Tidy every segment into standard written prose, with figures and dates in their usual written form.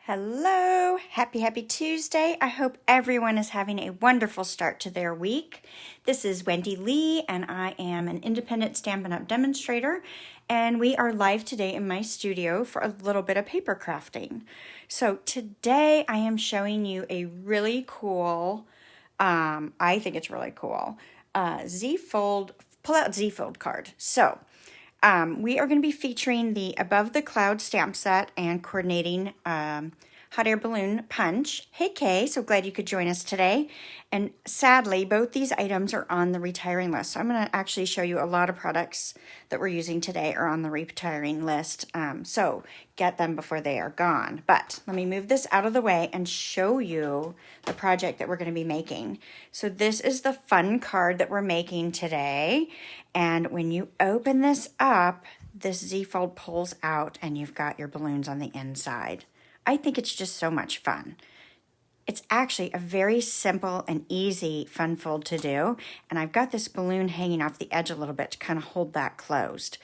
Hello, happy Tuesday. I hope everyone is having a wonderful start to their week. This is Wendy Lee and I am an independent Stampin' Up! Demonstrator, and we are live today in my studio for a little bit of paper crafting. So today I am showing you a really cool, I think it's really cool, pull-out Z-fold card. So we are going to be featuring the Above the Clouds stamp set and coordinating hot air balloon punch. Hey Kay, so glad you could join us today. And sadly, both these items are on the retiring list. So I'm going to actually show you a lot of products that we're using today are on the retiring list. So get them before they are gone. But let me move this out of the way and show you the project that we're going to be making. So this is the fun card that we're making today. And when you open this up, this Z-fold pulls out and you've got your balloons on the inside. I think it's just so much fun. It's actually a very simple and easy fun fold to do. And I've got this balloon hanging off the edge a little bit to kind of hold that closed.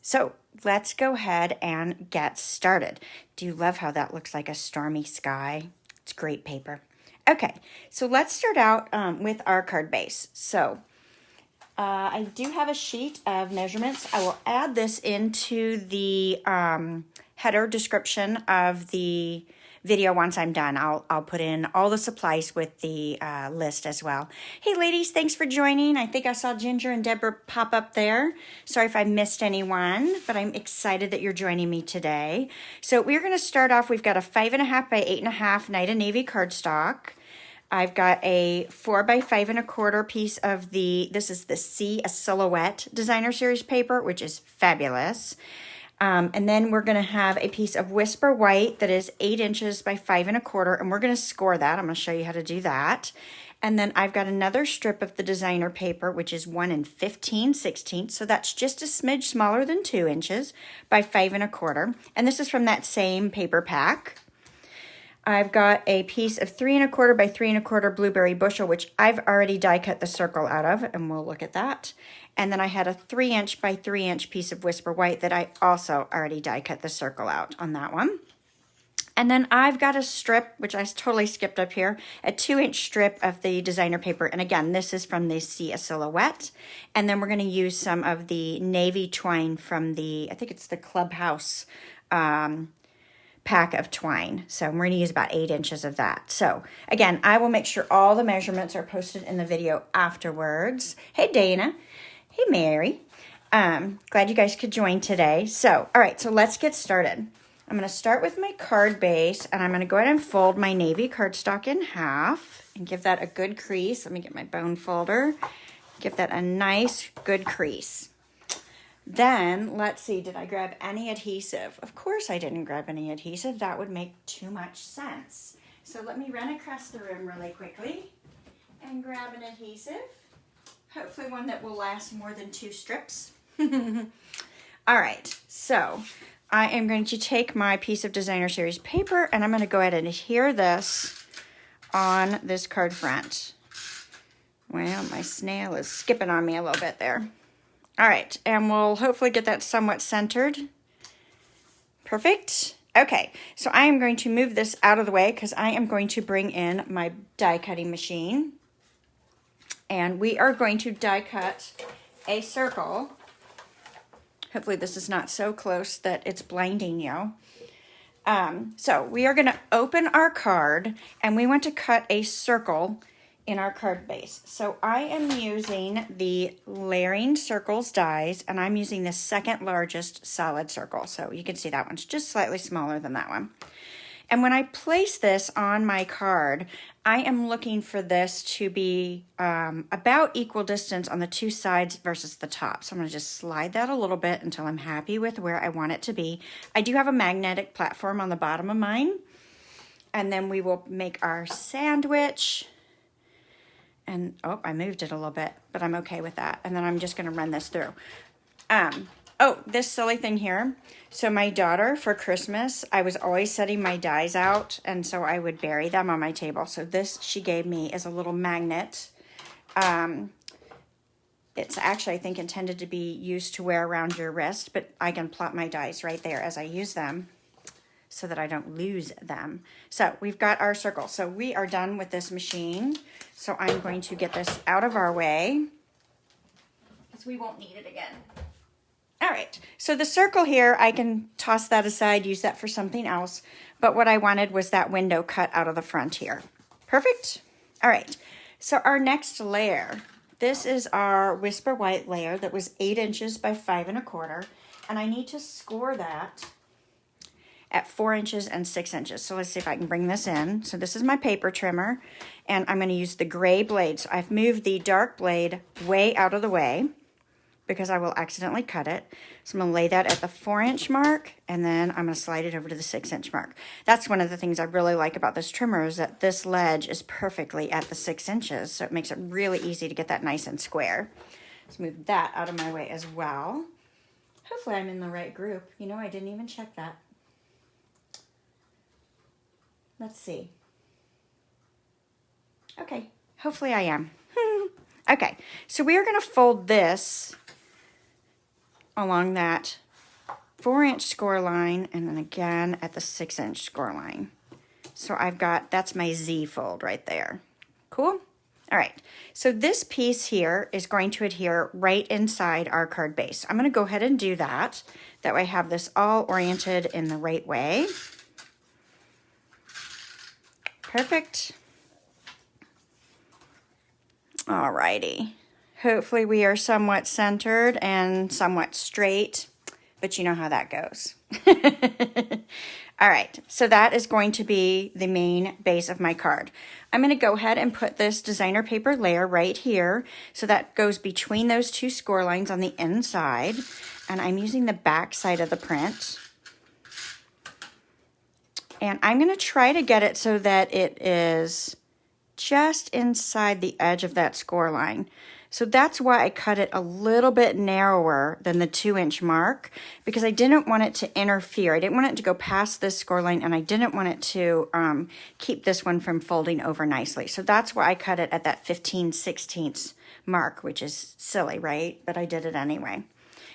So let's go ahead and get started. Do you love how that looks like a stormy sky? It's great paper. Okay, so let's start out with our card base. So I do have a sheet of measurements. I will add this into the header description of the video once I'm done. I'll put in all the supplies with the list as well. Hey ladies, thanks for joining. I think I saw Ginger and Deborah pop up there. Sorry if I missed anyone, but I'm excited that you're joining me today. So we're going to start off, we've got a 5.5 by 8.5 Night of Navy cardstock. I've got a 4 by 5 1/4 piece of this is the C, a Silhouette Designer Series paper, which is fabulous. And then we're going to have a piece of Whisper White that is 8 inches by 5 1/4, and we're going to score that. I'm going to show you how to do that. And then I've got another strip of the designer paper, which is 1 15/16, so that's just a smidge smaller than 2 inches by 5 1/4. And this is from that same paper pack. I've got a piece of 3 1/4 by 3 1/4 blueberry bushel, which I've already die cut the circle out of, and we'll look at that. And then I had a 3 inch by 3 inch piece of Whisper White that I also already die cut the circle out on that one. And then I've got a strip, which I totally skipped up here, a 2 inch strip of the designer paper. And again, this is from the See a Silhouette. And then we're going to use some of the navy twine from I think it's the Clubhouse pack of twine. So we're going to use about 8 inches of that. So again, I will make sure all the measurements are posted in the video afterwards. Hey Dana. Hey Mary. Glad you guys could join today. So, all right, so let's get started. I'm going to start with my card base, and I'm going to go ahead and fold my navy cardstock in half and give that a good crease. Let me get my bone folder. Give that a nice, good crease. Then, let's see, did I grab any adhesive? Of course I didn't grab any adhesive. That would make too much sense. So let me run across the room really quickly and grab an adhesive. Hopefully one that will last more than 2 strips. All right, so I am going to take my piece of Designer Series paper and I'm going to go ahead and adhere this on this card front. Well, my snail is skipping on me a little bit there. All right, and we'll hopefully get that somewhat centered. Perfect. Okay, so I am going to move this out of the way because I am going to bring in my die cutting machine. And we are going to die cut a circle. Hopefully this is not so close that it's blinding you. So we are going to open our card and we want to cut a circle in our card base. So I am using the Layering Circles dies, and I'm using the second largest solid circle. So you can see that one's just slightly smaller than that one. And when I place this on my card, I am looking for this to be about equal distance on the 2 sides versus the top. So I'm going to just slide that a little bit until I'm happy with where I want it to be. I do have a magnetic platform on the bottom of mine. And then we will make our sandwich. And, oh, I moved it a little bit, but I'm okay with that. And then I'm just going to run this through. Oh, this silly thing here. So my daughter, for Christmas, I was always setting my dies out, and so I would bury them on my table. So this she gave me as a little magnet. It's actually, I think, intended to be used to wear around your wrist, but I can plot my dies right there as I use them. so that I don't lose them. So we've got our circle. So we are done with this machine. So I'm going to get this out of our way because we won't need it again. All right, so the circle here, I can toss that aside, use that for something else. But what I wanted was that window cut out of the front here. Perfect. All right, so our next layer, this is our Whisper White layer that was 8 inches by 5 1/4. And I need to score that at 4 inches and 6 inches. So let's see if I can bring this in. So this is my paper trimmer, and I'm gonna use the gray blade. So I've moved the dark blade way out of the way because I will accidentally cut it. So I'm gonna lay that at the 4-inch mark, and then I'm gonna slide it over to the 6-inch mark. That's one of the things I really like about this trimmer is that this ledge is perfectly at the 6 inches. So it makes it really easy to get that nice and square. Let's move that out of my way as well. Hopefully I'm in the right group. You know, I didn't even check that. Let's see. Okay, hopefully I am. Okay, so we are gonna fold this along that 4-inch score line and then again at the 6-inch score line. So I've got, that's my Z fold right there. Cool? All right, so this piece here is going to adhere right inside our card base. I'm gonna go ahead and do that. That way I have this all oriented in the right way. Perfect. All righty. Hopefully we are somewhat centered and somewhat straight, but you know how that goes. All right, so that is going to be the main base of my card. I'm gonna go ahead and put this designer paper layer right here. So that goes between those 2 score lines on the inside. And I'm using the back side of the print. And I'm gonna try to get it so that it is just inside the edge of that score line. So that's why I cut it a little bit narrower than the 2-inch mark, because I didn't want it to interfere. I didn't want it to go past this score line, and I didn't want it to keep this one from folding over nicely. So that's why I cut it at that 15/16 mark, which is silly, right? But I did it anyway.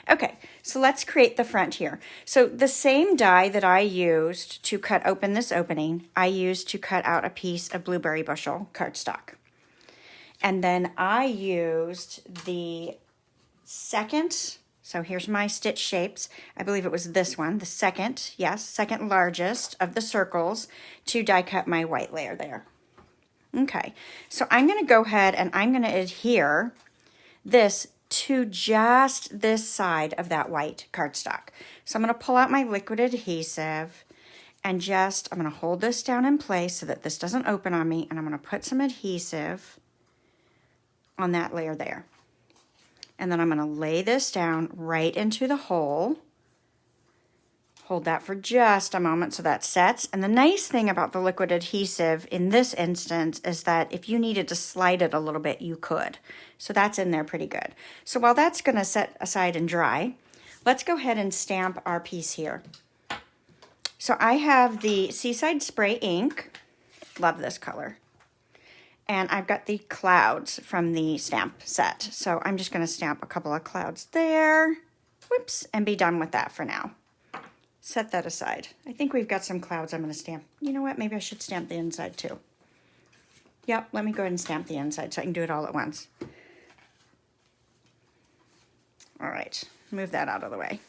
Okay, so let's create the front here. So the same die that I used to cut open this opening, I used to cut out a piece of blueberry bushel cardstock. And then I used the second, so here's my stitch shapes. I believe it was this one, the second, yes, second largest of the circles to die cut my white layer there. Okay, so I'm gonna go ahead and I'm gonna adhere this to just this side of that white cardstock. So I'm gonna pull out my liquid adhesive and just, I'm gonna hold this down in place so that this doesn't open on me, and I'm gonna put some adhesive on that layer there. And then I'm gonna lay this down right into the hole. Hold that for just a moment so that sets. And the nice thing about the liquid adhesive in this instance is that if you needed to slide it a little bit, you could. So that's in there pretty good. So while that's gonna set aside and dry, let's go ahead and stamp our piece here. So I have the Seaside Spray ink. Love this color. And I've got the clouds from the stamp set. So I'm just gonna stamp a couple of clouds there. Whoops, and be done with that for now. Set that aside. I think we've got some clouds I'm gonna stamp. You know what, maybe I should stamp the inside too. Yep, let me go ahead and stamp the inside so I can do it all at once. All right, move that out of the way.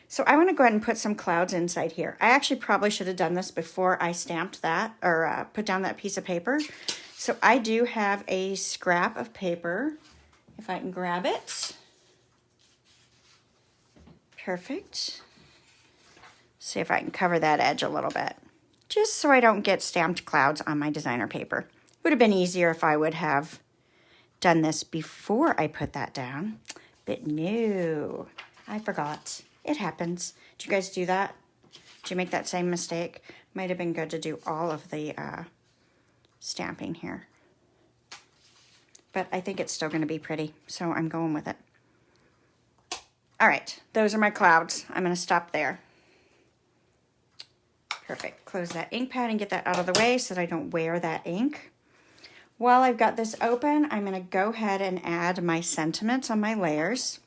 So I wanna go ahead and put some clouds inside here. I actually probably should have done this before I stamped that or put down that piece of paper. So I do have a scrap of paper, if I can grab it. Perfect. See if I can cover that edge a little bit, just so I don't get stamped clouds on my designer paper. Would have been easier if I would have done this before I put that down, but no, I forgot. It happens. Did you guys do that? Did you make that same mistake? Might have been good to do all of the stamping here. But I think it's still going to be pretty, so I'm going with it. All right, those are my clouds. I'm going to stop there. Perfect. Close that ink pad and get that out of the way so that I don't wear that ink. While I've got this open, I'm going to go ahead and add my sentiments on my layers.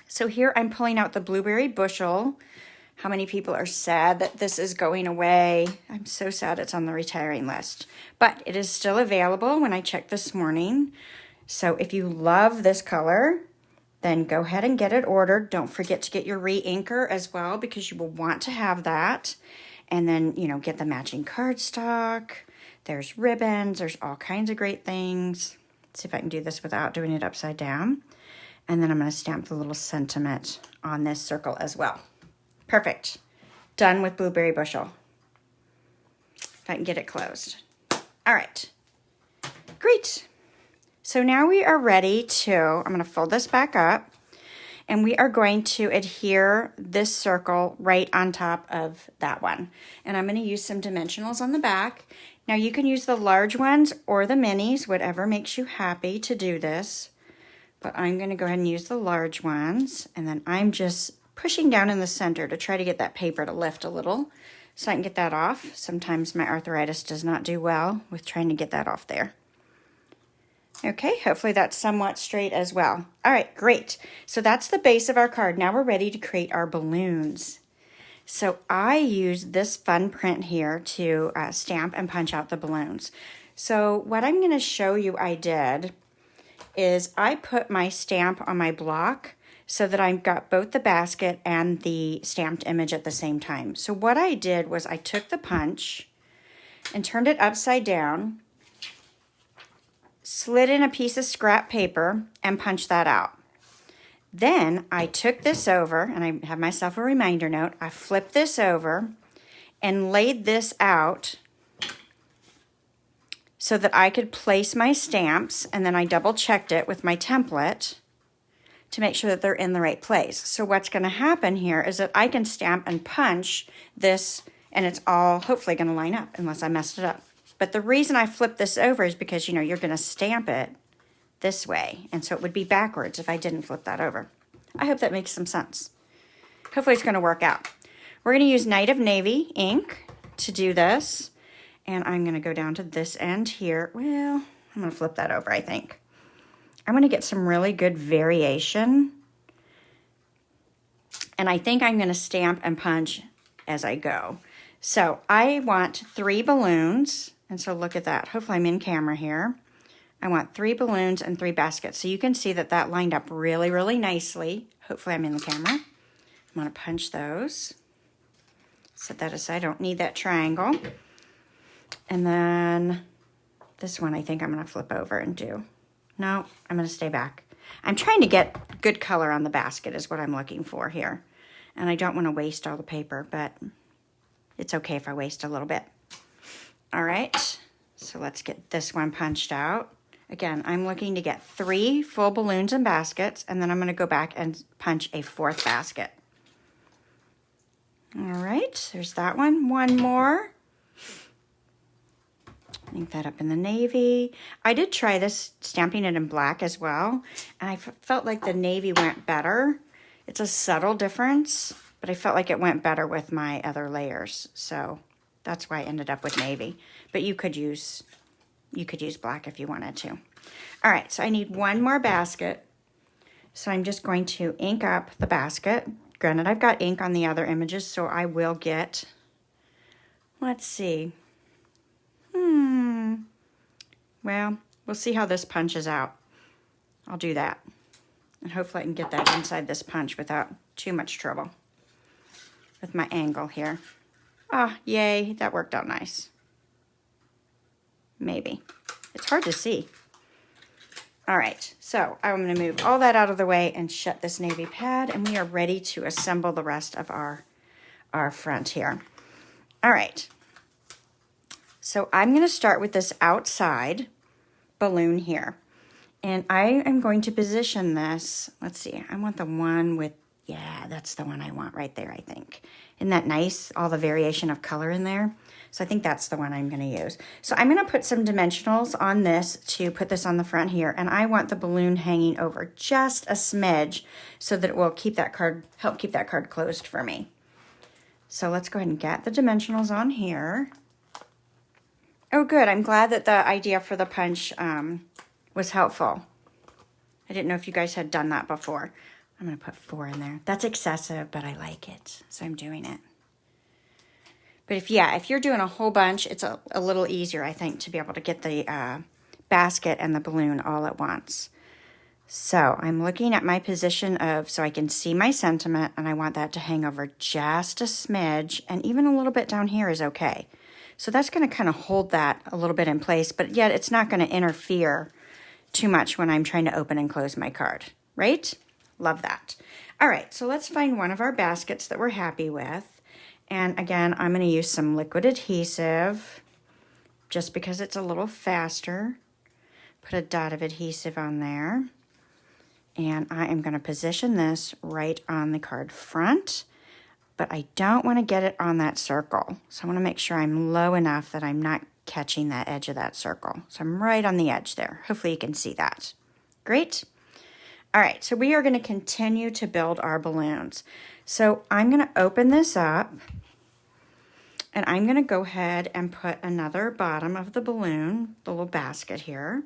So here I'm pulling out the blueberry bushel how many people are sad that this is going away. I'm so sad it's on the retiring list. But it is still available when I checked this morning. So if you love this color, then go ahead and get it ordered. Don't forget to get your re-inker as well, because you will want to have that. And then, you know, get the matching cardstock. There's ribbons. There's all kinds of great things. Let's see if I can do this without doing it upside down. And then I'm going to stamp the little sentiment on this circle as well. Perfect. Done with Blueberry Bushel. If I can get it closed. All right. Great. So now we are ready to, I'm going to fold this back up, and we are going to adhere this circle right on top of that one. And I'm going to use some dimensionals on the back. Now you can use the large ones or the minis, whatever makes you happy to do this. But I'm going to go ahead and use the large ones, and then I'm just pushing down in the center to try to get that paper to lift a little so I can get that off. Sometimes my arthritis does not do well with trying to get that off there. Okay, hopefully that's somewhat straight as well. All right, great. So that's the base of our card. Now we're ready to create our balloons. So I use this fun print here to stamp and punch out the balloons. So what I'm going to show you I did is I put my stamp on my block so that I've got both the basket and the stamped image at the same time. So what I did was I took the punch and turned it upside down, slid in a piece of scrap paper, and punched that out. Then I took this over, and I have myself a reminder note. I flipped this over and laid this out so that I could place my stamps, and then I double checked it with my template to make sure that they're in the right place. So what's going to happen here is that I can stamp and punch this, and it's all hopefully going to line up unless I messed it up. But the reason I flipped this over is because, you know, you're going to stamp it this way, and so it would be backwards if I didn't flip that over. I hope that makes some sense. Hopefully it's going to work out. We're going to use Night of Navy ink to do this. And I'm going to go down to this end here. Well, I'm going to flip that over, I think. I'm going to get some really good variation. And I think I'm going to stamp and punch as I go. So I want 3 balloons. And so look at that. Hopefully I'm in camera here. I want 3 balloons and 3 baskets. So you can see that that lined up really, really nicely. Hopefully I'm in the camera. I'm going to punch those. Set that aside. I don't need that triangle. And then this one I think I'm going to flip over and do. No, I'm going to stay back. I'm trying to get good color on the basket is what I'm looking for here. And I don't want to waste all the paper, but it's okay if I waste a little bit. All right, so let's get this one punched out. Again, I'm looking to get 3 full balloons and baskets, and then I'm going to go back and punch a 4th basket. All right, there's that one. One more. Link that up in the navy. I did try this, stamping it in black as well, and I felt like the navy went better. It's a subtle difference, but I felt like it went better with my other layers, so that's why I ended up with navy. But you could use black if you wanted to. All right, so I need one more basket, so I'm just going to ink up the basket. Granted, I've got ink on the other images, so I will get, let's see. Well, we'll see how this punches out. I'll do that. And hopefully I can get that inside this punch without too much trouble with my angle here. Ah, yay, that worked out nice. Maybe. It's hard to see. All right, so I'm going to move all that out of the way and shut this navy pad, and we are ready to assemble the rest of our front here. All right. So I'm going to start with this outside balloon here. And I am going to position this. Let's see. I want the one with, yeah, that's the one I want right there, I think. Isn't that nice? All the variation of color in there. So I think that's the one I'm going to use. So I'm going to put some dimensionals on this to put this on the front here. And I want the balloon hanging over just a smidge so that it will keep that card, help keep that card closed for me. So let's go ahead and get the dimensionals on here. Oh, good. I'm glad that the idea for the punch was helpful. I didn't know if you guys had done that before. I'm going to put 4 in there. That's excessive, but I like it, so I'm doing it. But if you're doing a whole bunch, it's a little easier, I think, to be able to get the basket and the balloon all at once. So I'm looking at my position so I can see my sentiment, and I want that to hang over just a smidge, and even a little bit down here is okay. So that's going to kind of hold that a little bit in place, but yet it's not going to interfere too much when I'm trying to open and close my card, right? Love that. All right, so let's find one of our baskets that we're happy with. And again, I'm going to use some liquid adhesive just because it's a little faster. Put a dot of adhesive on there. And I am going to position this right on the card front, but I don't want to get it on that circle. So I want to make sure I'm low enough that I'm not catching that edge of that circle. So I'm right on the edge there. Hopefully you can see that. Great. All right, so we are going to continue to build our balloons. So I'm going to open this up, and I'm going to go ahead and put another bottom of the balloon, the little basket here,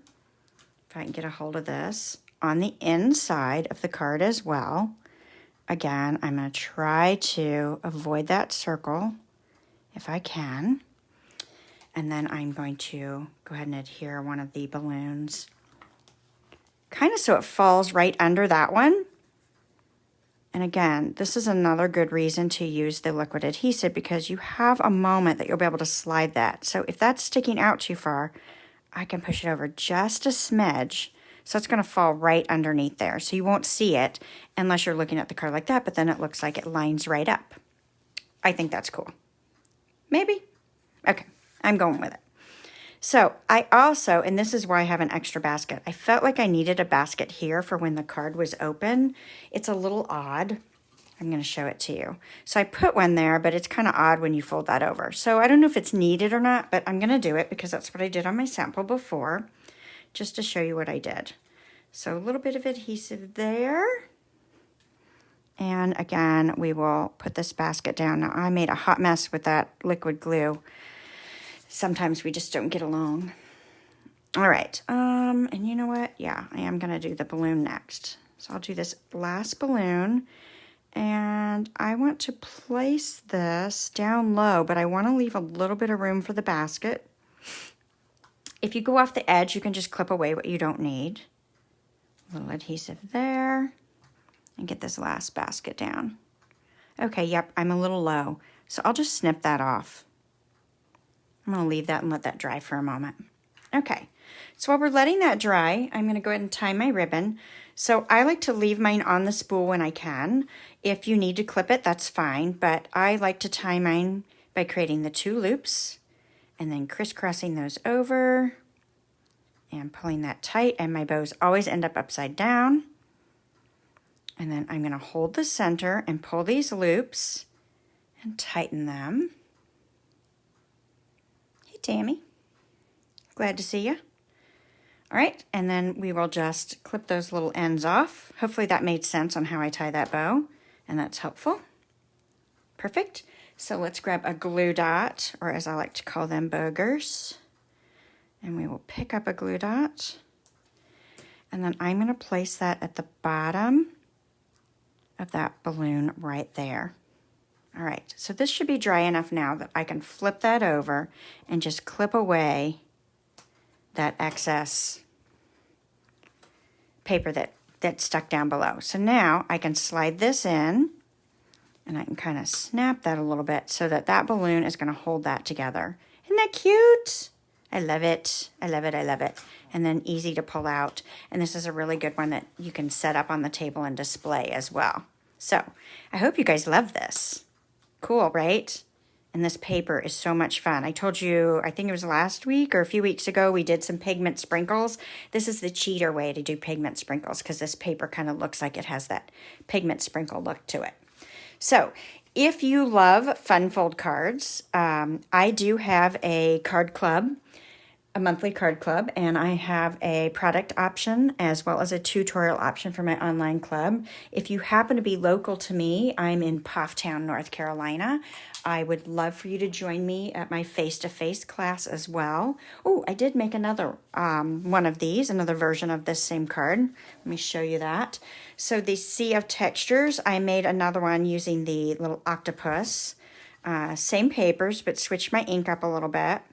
if I can get a hold of this, on the inside of the card as well. Again, I'm going to try to avoid that circle if I can. And then I'm going to go ahead and adhere one of the balloons, kind of so it falls right under that one. And again, this is another good reason to use the liquid adhesive, because you have a moment that you'll be able to slide that. So if that's sticking out too far, I can push it over just a smidge. So it's going to fall right underneath there. So you won't see it unless you're looking at the card like that, but then it looks like it lines right up. I think that's cool. Maybe? Okay, I'm going with it. So I also, and this is why I have an extra basket, I felt like I needed a basket here for when the card was open. It's a little odd. I'm going to show it to you. So I put one there, but it's kind of odd when you fold that over. So I don't know if it's needed or not, but I'm going to do it because that's what I did on my sample before, just to show you what I did. So a little bit of adhesive there. And again, we will put this basket down. Now I made a hot mess with that liquid glue. Sometimes we just don't get along. All right, and you know what? Yeah, I am gonna do the balloon next. So I'll do this last balloon, and I want to place this down low, but I wanna leave a little bit of room for the basket. If you go off the edge, you can just clip away what you don't need. A little adhesive there, and get this last basket down. Okay, yep, I'm a little low, so I'll just snip that off. I'm going to leave that and let that dry for a moment. Okay, so while we're letting that dry, I'm going to go ahead and tie my ribbon. So I like to leave mine on the spool when I can. If you need to clip it, that's fine, but I like to tie mine by creating the 2 loops and then crisscrossing those over and pulling that tight, and my bows always end up upside down. And then I'm going to hold the center and pull these loops and tighten them. Tammy, glad to see you. All right, and then we will just clip those little ends off. Hopefully that made sense on how I tie that bow, and that's helpful. Perfect. So let's grab a glue dot, or as I like to call them, boogers, and we will pick up a glue dot, and then I'm going to place that at the bottom of that balloon right there. All right, so this should be dry enough now that I can flip that over and just clip away that excess paper that's stuck down below. So now I can slide this in, and I can kind of snap that a little bit so that that balloon is going to hold that together. Isn't that cute? I love it. I love it. I love it. And then easy to pull out. And this is a really good one that you can set up on the table and display as well. So I hope you guys love this. Cool, right? And this paper is so much fun. I told you, I think it was last week or a few weeks ago, we did some pigment sprinkles. This is the cheater way to do pigment sprinkles because this paper kind of looks like it has that pigment sprinkle look to it. So if you love funfold cards, I do have a card club a monthly card club, and I have a product option as well as a tutorial option for my online club. If you happen to be local to me, I'm in Pofftown, North Carolina. I would love for you to join me at my face-to-face class as well. Oh, I did make another one of these, another version of this same card. Let me show you that. So the Sea of Textures, I made another one using the little octopus. Same papers, but switched my ink up a little bit.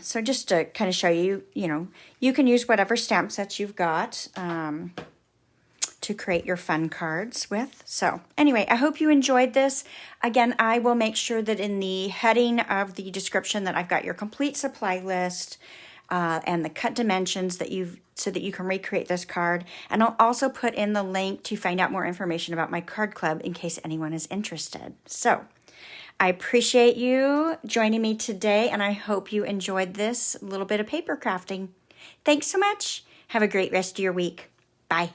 So just to kind of show you, you can use whatever stamp sets you've got to create your fun cards with. So anyway, I hope you enjoyed this. Again, I will make sure that in the heading of the description that I've got your complete supply list and the cut dimensions so that you can recreate this card. And I'll also put in the link to find out more information about my card club in case anyone is interested. So I appreciate you joining me today, and I hope you enjoyed this little bit of paper crafting. Thanks so much. Have a great rest of your week. Bye.